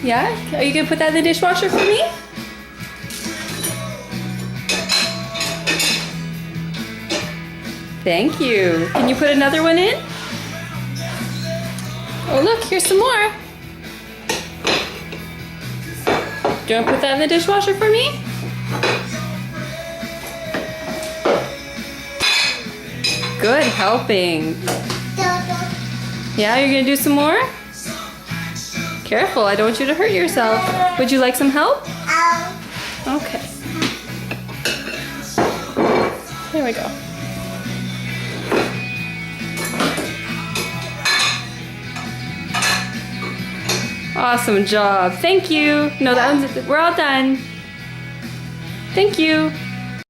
Yeah? Are you gonna put that in the dishwasher for me? Thank you. Can you put another one in? Oh look, here's some more. Do you want to put that in the dishwasher for me? Good helping. Yeah, you're gonna do some more? Careful, I don't want you to hurt yourself. Would you like some help? Okay. There we go. Awesome job. Thank you. No, we're all done. Thank you.